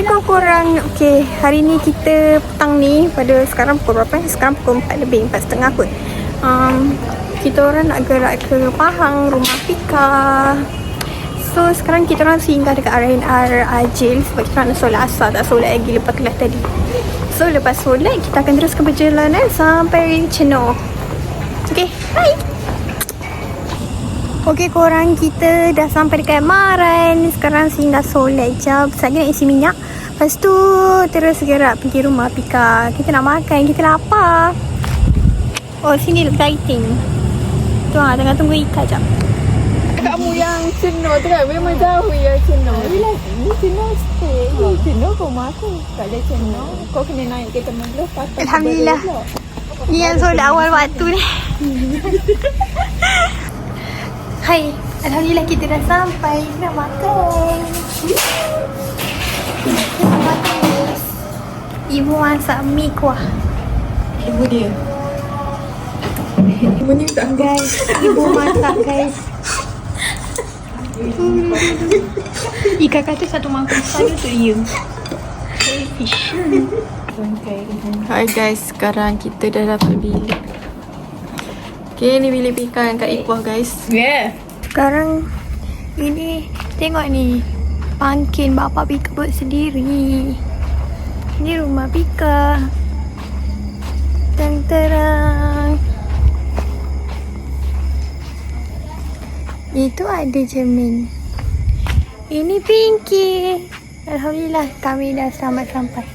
Assalamualaikum korang. Okay, hari ni kita petang ni pada sekarang pukul berapa? Sekarang pukul 4 lebih, 4.30 kot. Kita orang nak gerak ke Pahang, rumah Pika. So sekarang kita orang singgah dekat RNR Ajil sebab kita nak solat asar, tak solat lagi lepas kelas tadi. So lepas solat kita akan teruskan perjalanan sampai Chenor. Okay, bye. Okay korang, kita dah sampai dekat Maran. Sekarang singgah solat jap. Sekejap lagi nak isi minyak. Lepas tu terus gerak pergi rumah Pika. Kita nak makan, kita lapar. Oh sini lighting. Tu tengah tunggu Ika jap. Kamu yang Chenor tu kan, memang jauh yang Chenor. Bila ni Chenor stay. Chenor kau makan. Tak ada Chenor, kau kena naik kereta Manglo. Alhamdulillah. Ni yang solat awal waktu ni. Hai, alhamdulillah kita dah sampai. Kita nak makan. Kita nak makan guys. Ibu masak mi kuah. Ibu dia. Ibu ni tak Guys, ibu masak guys. Ika kata satu mangkuk besar tu dia. Fish. Hai guys, sekarang kita dah dapat bilik. Okay, ni bilik Pika yang kat Ipoh guys. Yeah. Sekarang ini tengok ni. Pangkin bapak Pika buat sendiri. Ni rumah Pika. Terang-terang. Itu ada cermin. Ini Pinky. Alhamdulillah kami dah selamat sampai.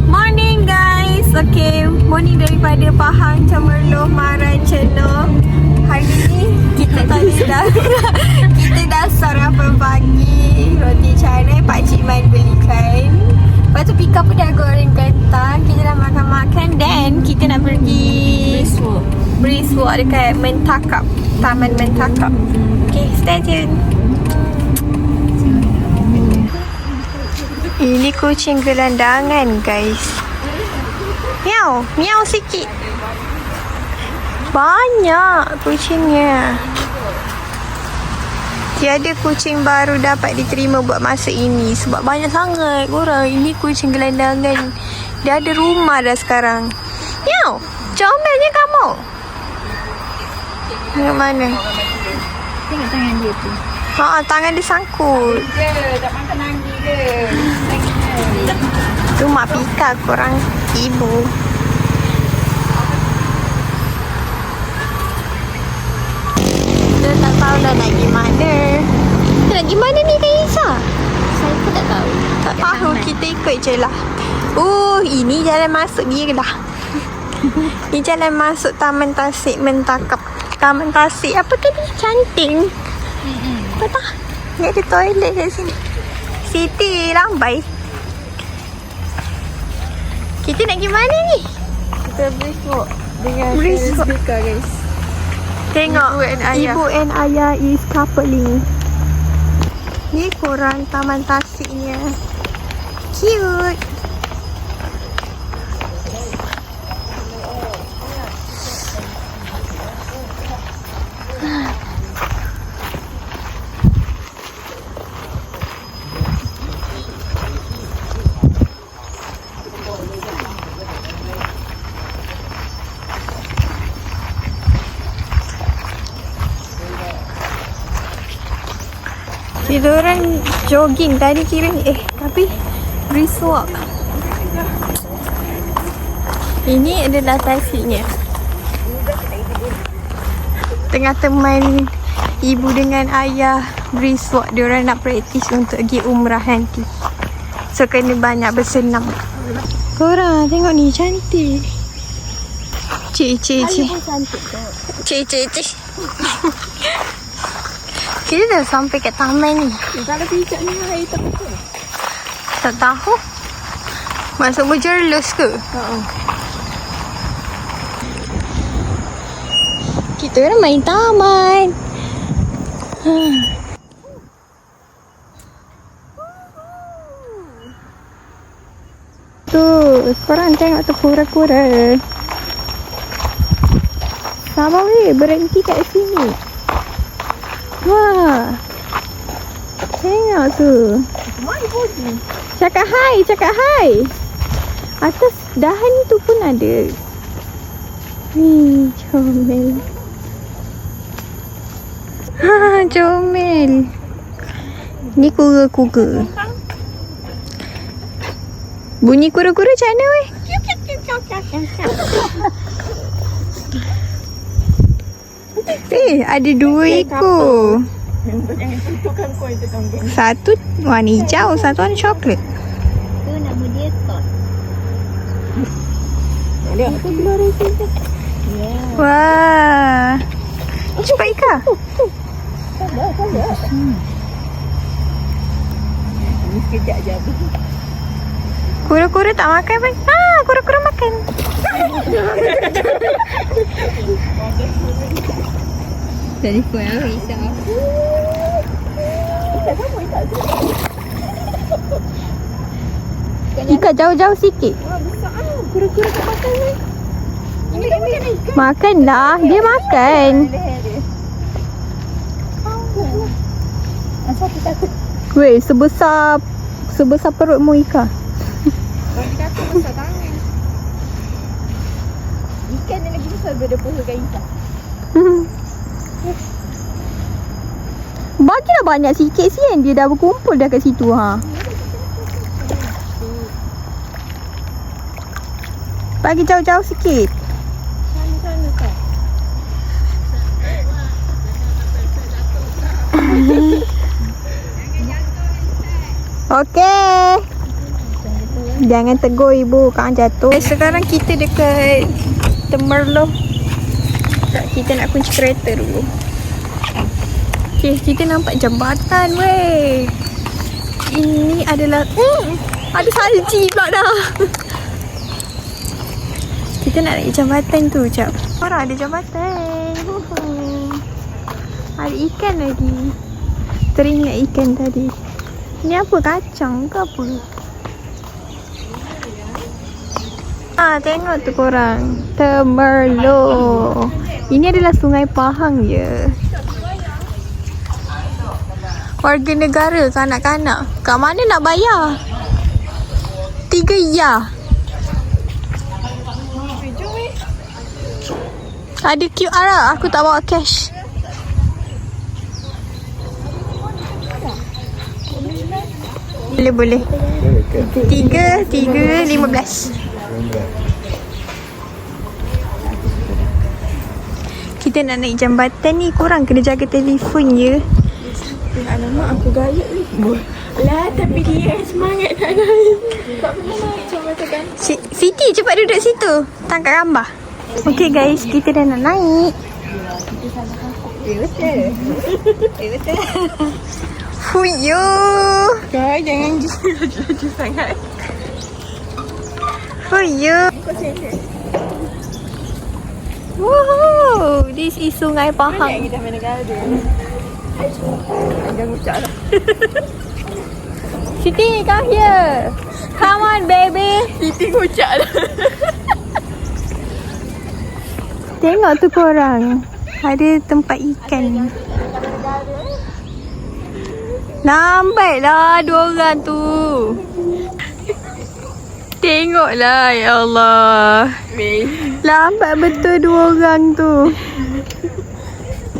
Morning guys. Okay, morning daripada Pahang, Cemerloh, Maran, Chenor. Hari ni kita dah sarapan pagi. Roti canai pakcik main belikan. Lepas tu Pika pun dah goreng kentang. Kita dah makan-makan. Dan kita nak pergi brisk walk dekat Mentakap, Taman Mentakap. Okay, stay tune. Ini kucing gelandangan guys. Miau, miau sikit. Banyak kucingnya. Tiada kucing baru dapat diterima buat masa ini sebab banyak sangat korang. Ini kucing gelandangan. Dia ada rumah dah sekarang. Miau, comelnya kamu. Tengok mana? Tengok tangan dia tu. Tangan dia sangkut. Tak makan lagi ke? Tu mak Pika korang ibu. Kita tak tahu dah nak pergi mana. Kita nak pergi mana ni Kak Isa? Saya pun tak tahu. Tak tahu, kita ikut je lah. Ini jalan masuk dia dah. Ni jalan masuk Taman Tasik Mentakap. Taman Tasik apa tadi? Cantik. Apa tak? Ni ada toilet kat sini. Siti lambai. Kita nak pergi mana ni? Kita brisk walk dengan Brisk parents walk. Pika guys. Tengok Ibu and ayah. Ibu and ayah is coupling. Ni korang Taman Tasiknya. Cute. Kita orang jogging tadi kira tapi brisk walk. Ini adalah taksinya. Tengah teman ibu dengan ayah brisk walk. Diorang nak praktis untuk pergi umrah nanti. So kena banyak bersenam. Korang tengok ni cantik. Cik. Cik. Kita dah sampai kat taman ni. Kalau pijak ni air tak betul. Tak tahu. Masuk berjerlos ke? Kita orang main taman. Tu, korang tengok tu kura-kura. Sabar weh, berhenti kat sini. Wah. Tengok tu. Cakap hai, cakap hai. Atas dahan tu pun ada. Comel. Comel. Ni kura-kura. Bunyi kura-kura macam mana weh? Ada 2 ekor. Satu warna hijau, satu warna coklat. Tu nama dia Tot. Wah. Cepat Ika. Ni sekejap je habis. Kura-kura tak makan pun. Kura-kura makan. Telefon aku risau. Ika jauh-jauh sikit. Kura-kura tak makan ni. Ini tak makan ni. Makan lah. Dia makan. Asal aku takut. Weh, sebesar perutmu Ika. Bagi aku besar tangan. Ikan dia lagi besar daripada pohon ikan. Bagilah banyak sikit sian. Dia dah berkumpul dah kat situ ha. Bagi jauh-jauh sikit. Sana kau. Okey. Jangan tegur ibu, kan jatuh. Sekarang kita dekat Temerloh. Kita nak kunci kereta dulu. Okay, kita nampak jambatan weh. Ini adalah ada salji pula dah. Kita nak naik jambatan tu jap. Orang ada jambatan. Ada ikan lagi. Teringat ikan tadi. Ni apa, kacang ke apa? Tengok tu korang. Temerloh. Ini adalah Sungai Pahang je. Warga negara kanak-kanak. Kat mana nak bayar? 3 ya. Ada QR lah. Aku tak bawa cash. Boleh. 3.15. Kita nak naik jambatan ni, korang kena jaga telefon je. Alamak, aku gayat ni. Lah, tapi dia semangat nak naik. Tak pernah naik jambatan kan? Siti, cepat duduk situ. Tangkap gambar. Okay guys, kita dah nak naik. Betul. Fuyo. Kau jangan laju sangat. Fuyo. Wow, this is Sungai Pahang. Kita main negara dulu. Jangan ucap lah. Siti, come here. Come on baby. Siti ucap lah. Tengok tu korang. Ada tempat ikan. Lambatlah 2 orang tu. Tengoklah, ya Allah. Lambat betul 2 orang tu.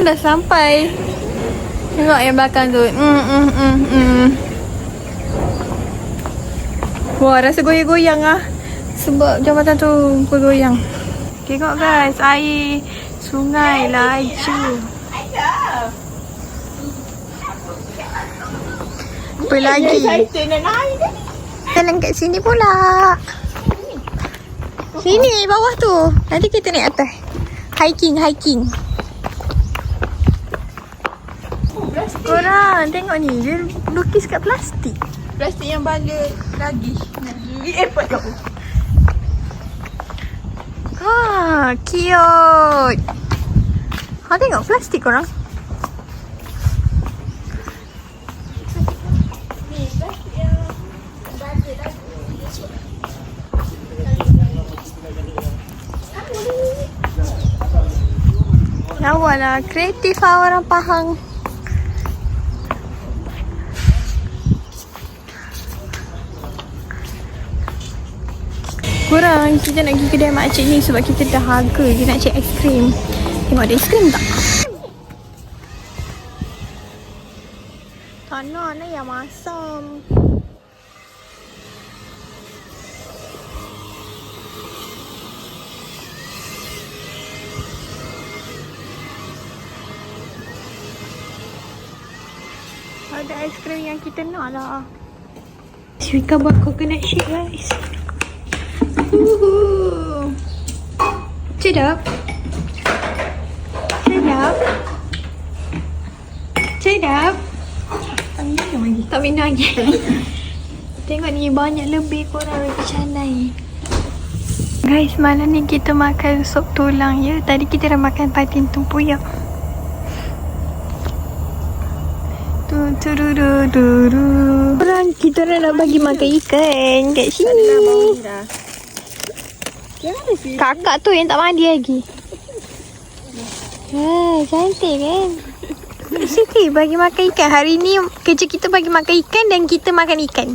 Dah sampai. Tengok yang belakang tu. Wah, rasa goyang-goyang ah. Sebab jambatan tu bergoyang. Tengok guys, air sungai laju. Apa lagi? Jalan kat sini pula. Sini bawah tu. Nanti kita naik atas. Hiking. Korang tengok ni, dia lukis kat plastik. Plastik yang bala lagi. Airport kau. Cute. Tengok plastik korang. Lawa lah, kreatif lah orang Pahang. Korang, kita nak pergi kedai makcik ni sebab kita dah harga. Kita nak cek aiskrim. Tengok ada aiskrim tak? Tanah ni yang masam. Ada aiskrim yang kita nak lah. Syurika buat coconut shake guys. Sedap. Sedap. Sedap. Tak minum lagi. Tengok ni banyak lebih korang lagi canai. Guys, malam ni kita makan sup tulang ya. Tadi kita dah makan patin tempoyak. Korang, kita orang nak bagi makan ikan kat sini. Kakak tu yang tak mandi lagi. Cantik kan? Siti bagi makan ikan. Hari ni kerja kita bagi makan ikan dan kita makan ikan.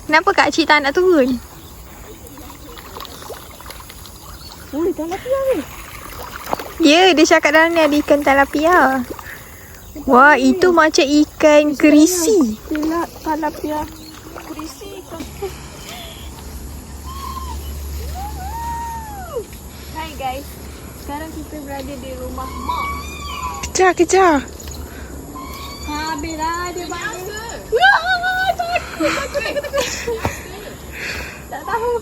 Kenapa Kak Cik tak nak turun? Ui, tilapia ni. Ya, dia cakap dalam ni ada ikan tilapia. Wah, itu macam ikan kerisi. Tilapia. Kerisi ikan. Hai guys. Sekarang kita berada di rumah Mak. Kejar. Habis lah dia bangun. Takut. Tak tahu.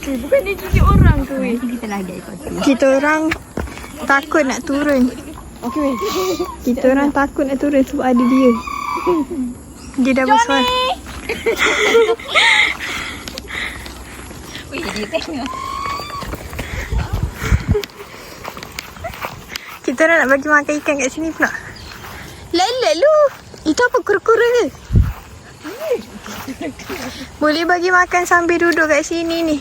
Bukan dia cuci orang tu weh. Kita lagi ikut. Kita orang takut nak turun. Okey. Kita orang takut nak turun sebab ada dia. Dia dah bersuara. Wih, dia tengok. Kita orang nak bagi makan ikan kat sini pula. Lelet lu. Itu apa kura-kura ke? Boleh bagi makan sambil duduk kat sini ni.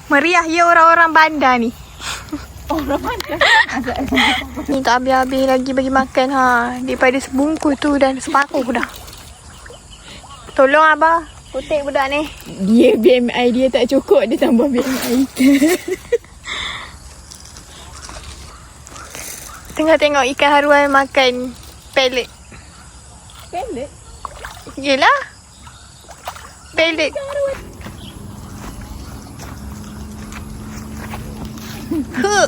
Meriah ya orang-orang bandar ni. Orang mana? Ni tak habis-habis lagi bagi makan ha. Daripada sebungkus tu dan separuh dah. Tolong abah, kutip budak ni. Dia BMI dia tak cukup, dia tambah BMI. Tengah tengok ikan haruan makan pellet. Pellet? Yelah. Pellet. Huh.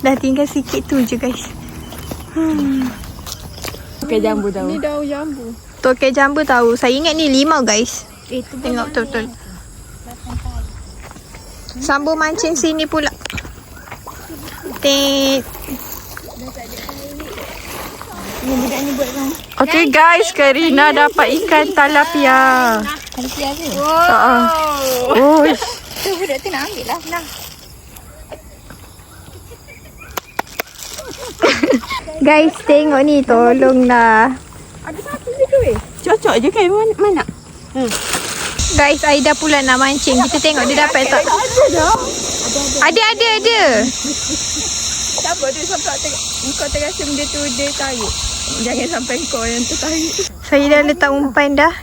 Dah tinggal sikit tu je guys. Tokai jambu tahu. Ni daun jambu. Tokai jambu tahu. Saya ingat ni limau guys. Tengok betul-betul. Sambung mancing sini pula. Tit. Ni budak ni buat kan. Okay guys, Karina dapat ikan tilapia. Tilapia ke? Oh. Tu budak tu nak ambil lah. Nah. Guys, tengok ni, tolonglah. Ada satu je ke weh? Cocok je kan mana? Guys, Aida pula nak mancing. Kita tengok dia dapat tak. Ada. Tak apa, dia sampai kau terasa benda tu dia tarik. Jangan sampai kau yang tertarik. Saya dah letak umpan dah.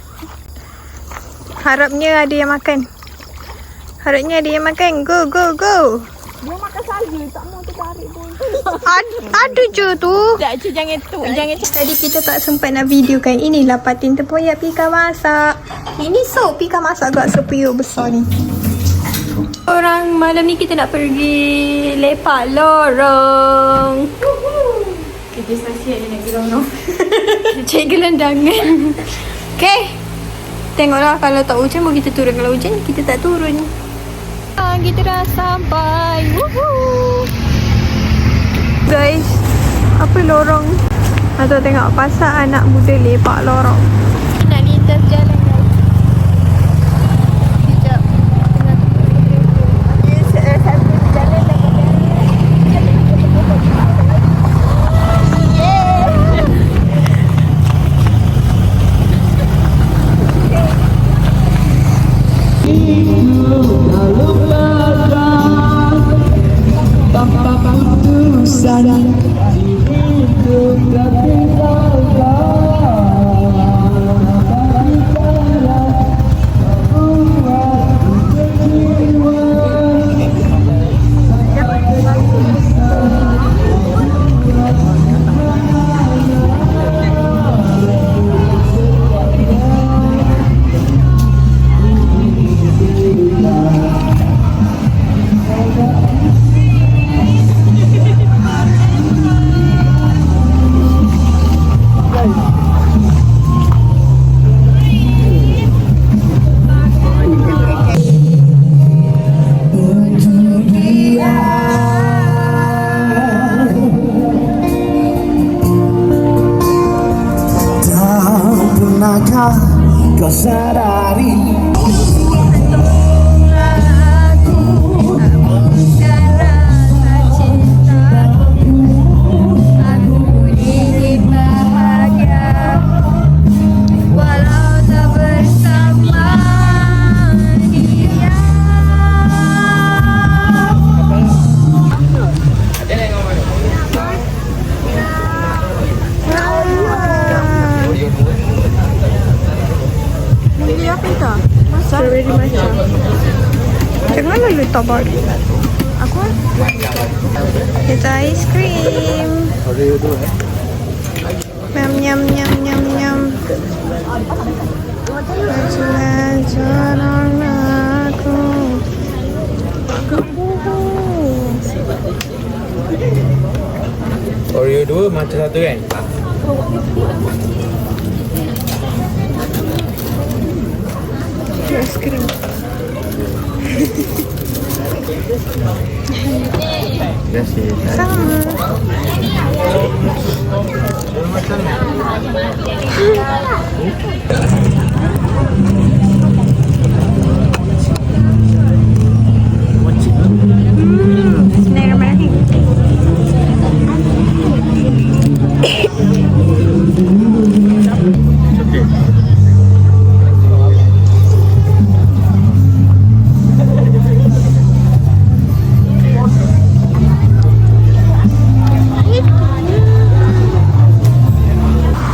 Harapnya ada yang makan. Go. Dia makan saja, tak mau tertarik pun. Ada je tu. Tak, jangan tu. Jangan. Tadi kita tak sempat nak videokan. Inilah patin tempoyak pika masak. Ini sup pika masak agak sepuyuk besar ni. Orang malam ni kita nak pergi lepak lorong. Kerja sasiat dia nak pergi lorong. Cek gelandangan. Okay. Tengoklah kalau tak hujan pun kita turun. Kalau hujan kita tak turun. Kita dah sampai. Woohoo. Guys, apa lorong? Atau tengok pasal anak muda lepak lorong. Nak lintas jalan guys. Sekejap. Tengah Satu jalan dah tengah kau sadari. Beli apa itu? Strawberry matcha. Janganlah letak balik. Aku kita ice cream. Nyam nyam nyam nyam nyam. Jalan aku. Oreo 2, matcha 1 kan? Ice cream. Terima kasih. Sama. Bismillahirrahmanirrahim.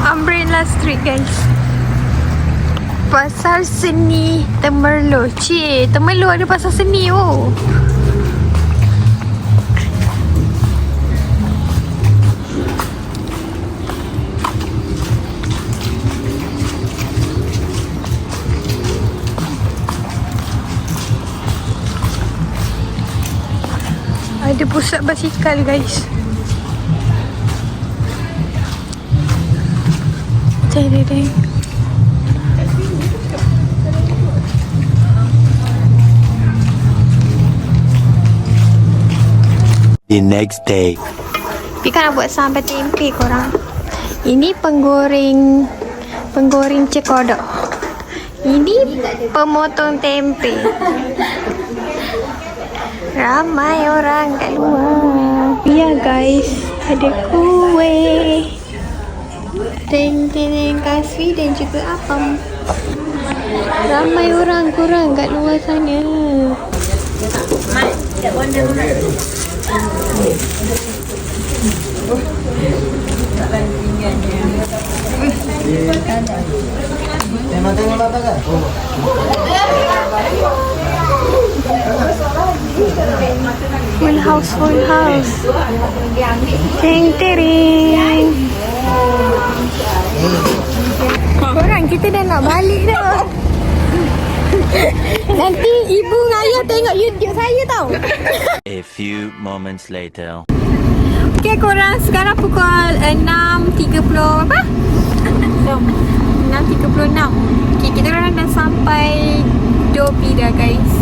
Umbrella Street guys. Pasar seni Temerloh. Cik, Temerloh ada pasar seni oh. Ada pusat basikal guys. Ding. The next day. Pika nak buat sampai tempe korang. Ini penggoreng cekodok. Ini pemotong tempe. Ramai orang kat luar. Ya guys, ada kuih. Teng-teng kaswi dan juga apam. Ramai orang korang kat luar sana. Full house. Teng-tering. Korang, kita dah nak balik dah. Nanti ibu dan ayah tengok YouTube saya tau. A few moments later. Okay korang, sekarang pukul 6.30 apa? 6.36. Okay, kita orang dah sampai Dobi dah guys.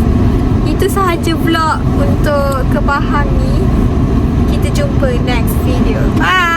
Itu sahaja vlog untuk ke Pahang ni. Kita jumpa next video. Bye.